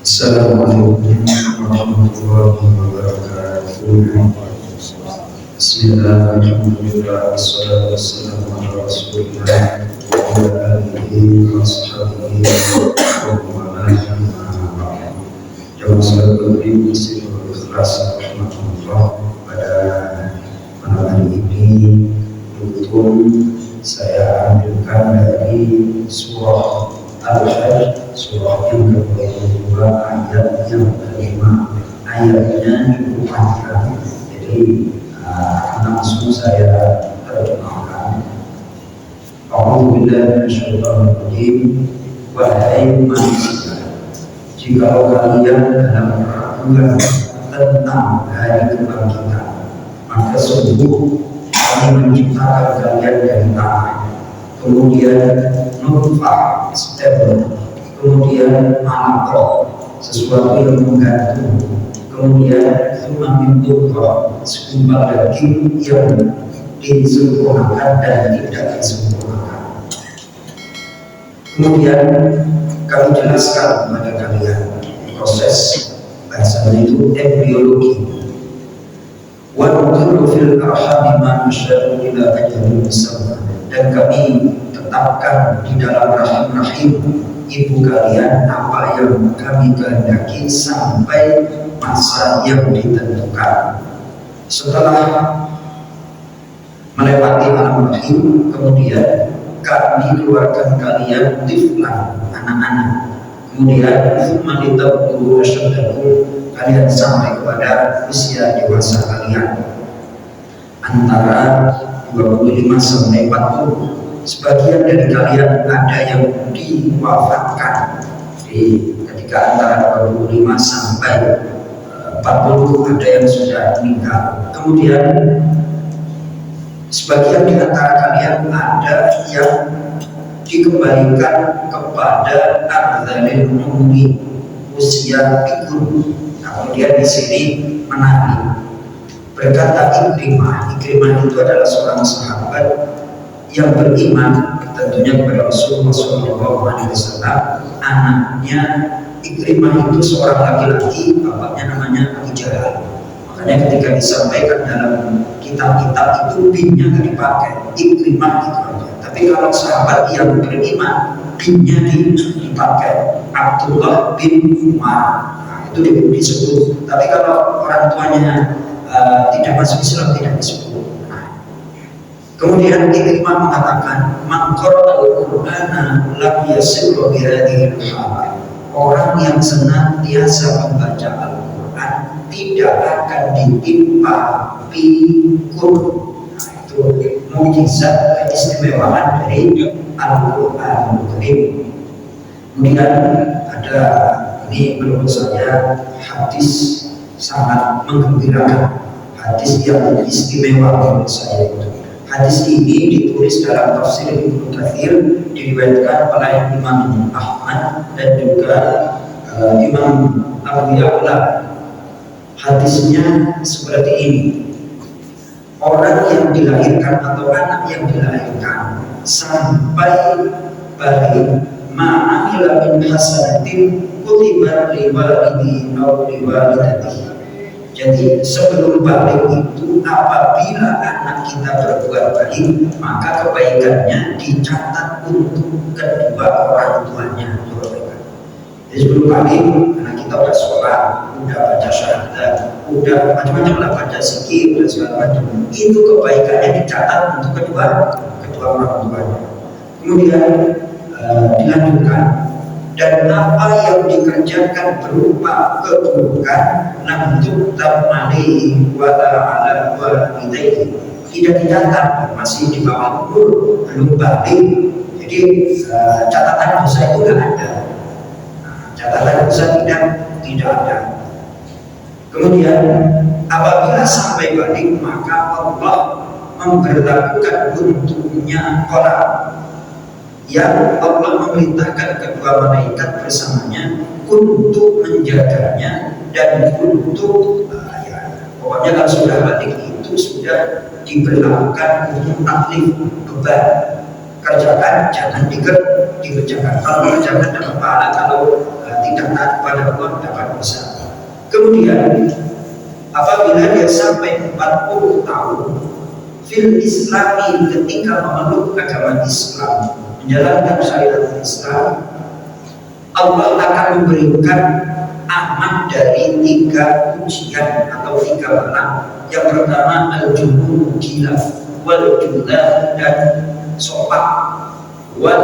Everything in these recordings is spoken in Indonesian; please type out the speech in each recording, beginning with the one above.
Assalamualaikum warahmatullahi wabarakatuh. Bismillah, alhamdulillah, wassalatu wassalamu ala rasulillah wa ala alihi wa sahbihi wa man walah. Jamaah sahabat Nabi Muslim wal ikhlas rahmatullah. Pada malam hari ini saya ambilkan dari surah Al-Hajj, surah yang ke-22, ayat yang ke-5. Ayatnya cukup panjang, jadi langsung saya terjemahkan. A'udzubillahi minasyaitonir rajim. Wahai manusia, jika kalian dalam keraguan tentang hari kebangkitan, maka sungguh kami menciptakan kalian dari tanah, kemudian nutfah, sperma, kemudian alaqah, sesuatu yang menggantung, kemudian min mudghah, segumpal daging yang disempurnakan dan tidak disempurnakan. Kemudian kami jelaskan kepada kalian proses bahasanya itu embriologi. Wa nuqiru fil arham ma nusyadu ila ajalin musamma, dan kami tetapkan di dalam rahim-rahim ibu kalian apa yang kami kehendaki sampai masa yang ditentukan. Setelah melewati alam rahim, kemudian kami keluarkan kalian tiflan, anak-anak. Kemudian malitabulu asyaddakum, kalian sampai kepada usia dewasa kalian antara 25 sampai 40. Sebagian dari kalian ada yang diwafatkan ketika antara 25 sampai 40, ada yang sudah meninggal. Kemudian sebagian di antara kalian ada yang dikembalikan kepada adzalil ummi, usia pikun. Nah, kemudian di sini menarik berkata Ikrimah itu adalah seorang sahabat yang beriman tentunya kepada Rasulullah SAW. Anaknya Ikrimah itu seorang laki-laki, bapaknya namanya Abu Jahal. Makanya ketika disampaikan dalam kitab-kitab itu binnya nggak dipakai, Ikrimah itu aja. Tapi kalau sahabat yang beriman, binnya dipakai, Abdullah bin Umar. Nah, itu disebut. Tapi kalau orang tuanya tidak masuk Islam tidak disebut. Nah, kemudian Ikrimah mengatakan, man qara'al Qur'ana lam yasirru bi hadhil hal. Orang yang senantiasa membaca Al-Quran tidak akan ditimpa pikun. Nah, itu mukjizat keistimewaan dari Al-Quran. Kemudian ada, ini menurut saya hadis sangat menggembirakan, hadis yang istimewa menurut saya itu. Hadis ini ditulis dalam tafsir Ibnu Katsir, diriwayatkan oleh Imam Ahmad dan juga Imam Abu Ya'la. Hadisnya seperti ini: orang yang dilahirkan atau anak yang dilahirkan sampai balik ma'amila min hasanatin kutibat liwalidi aw liwalidatihi. Jadi sebelum balik itu, apabila anak kita berbuat baik, maka kebaikannya dicatat untuk kedua orang tuanya. Jadi sebelum balik, anak kita udah sholat, udah baca syahadat, udah macam-macam lah, baca zikir dan segala macam. Itu kebaikannya dicatat untuk kedua orang tuanya. Kemudian dilanjutkan, dan apa yang dikerjakan berupa keburukan nantuk tamali wala ala walidayhi, tidak dicatat, masih di bawah umur, belum balik. Jadi catatan dosa itu tidak ada. Catatan dosa tidak ada. Kemudian apabila sampai balik, maka Allah memberlakukan untuknya kolam yang Allah memerintahkan kedua malaikat bersamanya untuk menjaganya dan untuk pokoknya kalau sudah balik itu sudah diberlakukan untuk taklif beban. Kerjakan jangan dikerjakan, kalau mengerjakan dapat pahala, kalau tidak taat kepada Allah dapat dosa. Kemudian apabila dia sampai 40 tahun fil islami, ketika memeluk agama Islam, menjalankan syariat Islam, Allah akan memberikan aman dari 3 ujian atau 3 bala. Yang pertama al-junun, gila, wal judha, dan sopak, wal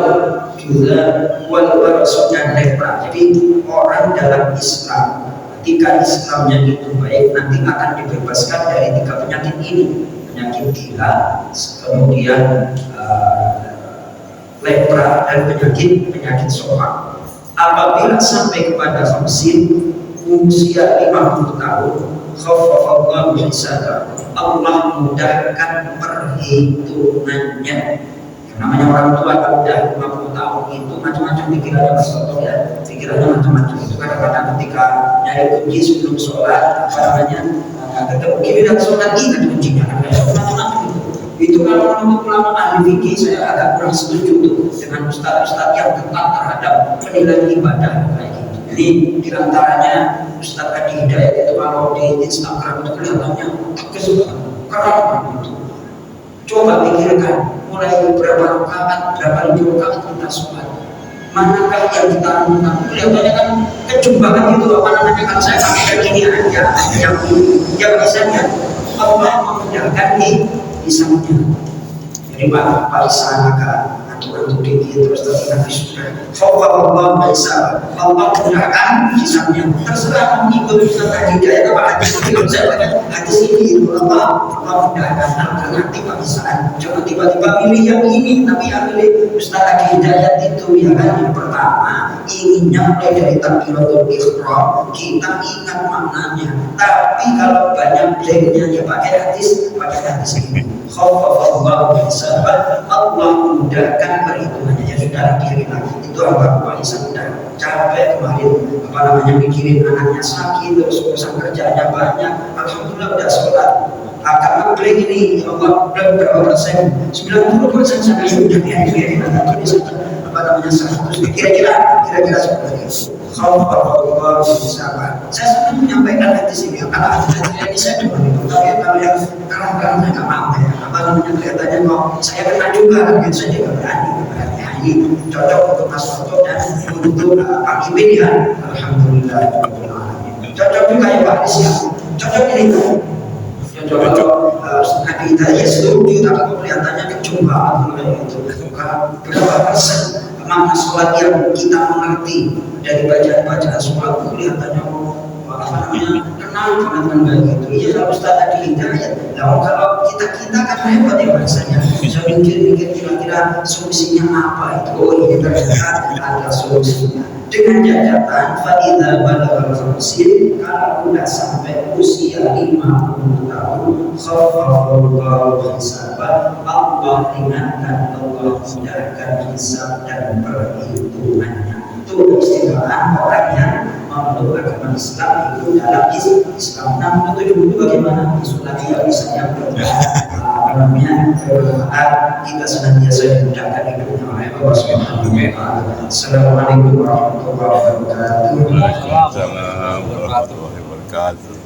judha, wal warasot, dan lepra. Jadi orang dalam Islam ketika Islamnya itu baik, nanti akan dibebaskan dari 3 penyakit ini: penyakit gila, kemudian lepra, dan penyakit sopak. Apabila sampai kepada vaksin usia 50 tahun, khaffafallahu hisaba, Allah mudahkan perhitungannya. Namanya orang tua kalau udah 50 tahun itu macam-macam pikirannya, Mas Toto ya, pikirannya macam-macam. Itu kadang-kadang ketika nyari kunci sebelum sholat, apa namanya, ketemu kiri dan sholat ingat kuncinya, macam-macam itu. Itu kalau menurut ulama ahli fikih, saya agak kurang setuju tuh dengan ustaz-ustaz yang ketat terhadap penilaian ibadah kayak gitu. Jadi diantaranya Ustaz Adi Hidayat itu kalau di Instagram itu kelihatannya kesukaan keren gitu. Coba pikirkan, mulai berapa rakaat, berapa ribu rakaat kita sholat, manakah yang kita lakukan? Kelihatannya kan kejumbangan gitu, apa namanya, kalau saya pakai gini aja, yang misalnya Allah memudahkan misalnya. Jadi Pak Isan agak aturan dikit terus nanti sudah Allah bisa Allah mudahkan misalnya, terserah mengikut Ustaz Hidayat apa hadis ini. Hadis ini itu Allah mudahkan alternatif Pak Isan. Jangan tiba-tiba pilih yang ini, tapi yang pilih Ustaz Hidayat itu ya kan. Yang pertama inginnya mulai dari takbiratul ihram, kita ingat maknanya. Tapi kalau banyak blanknya ya pakai hadis ini. Khaffafallahu hisaba, Allah mudahkan perhitungannya. Ya sudah, pikirin lagi. Itu apa Pak Isan udah capek kemarin, apa namanya, mikirin anaknya sakit, terus urusan kerjanya banyak. Alhamdulillah udah sholat. Agak ngeblank ini, ya Allah, udah berapa persen? 90% sampai sudah pikirin agak ini saja. Apa namanya, 100. Kira-kira seperti itu. Khaffafallahu hisaba. Saya sering menyampaikan hadis ini karena hadis ini saya cuma itu. Kalau yang kadang-kadang saya nggak mau ya. Apa namanya, kelihatannya kok saya kena juga, gitu saya juga berani. Ini cocok untuk Mas Toto dan untuk Pak Ibin ya. Alhamdulillah. Cocok juga ya Pak Rizya. Cocok ini. Cocok kalau Nabi Hidayah setuju, tapi kok kelihatannya kecuma gitu. Berapa persen makna sholat yang kita mengerti dari bacaan-bacaan sholat itu kelihatannya apa namanya, kenal banget gitu. Iya kalau Ustaz Adi Hidayat. Nah, kalau kita kan hebat ya bahasanya. Bisa mikir kira-kira solusinya apa itu. Oh ini ternyata ada solusinya. Dengan catatan fa'idha balaghal khamsin, kalau sudah sampai usia 50 tahun, khaffafallahu hisaba, Allah ringankan, Allah mudahkan hisab dan perhitungannya. Itu istilah orang yang memeluk agama Islam itu dalam Islam. Nah, untuk itu bagaimana? Isulati yang bisa yang namanya kita senantiasa dimudahkan hidupnya oleh Allah Subhanahu wa taala. Assalamualaikum warahmatullahi wabarakatuh. Waalaikumsalam warahmatullahi wabarakatuh.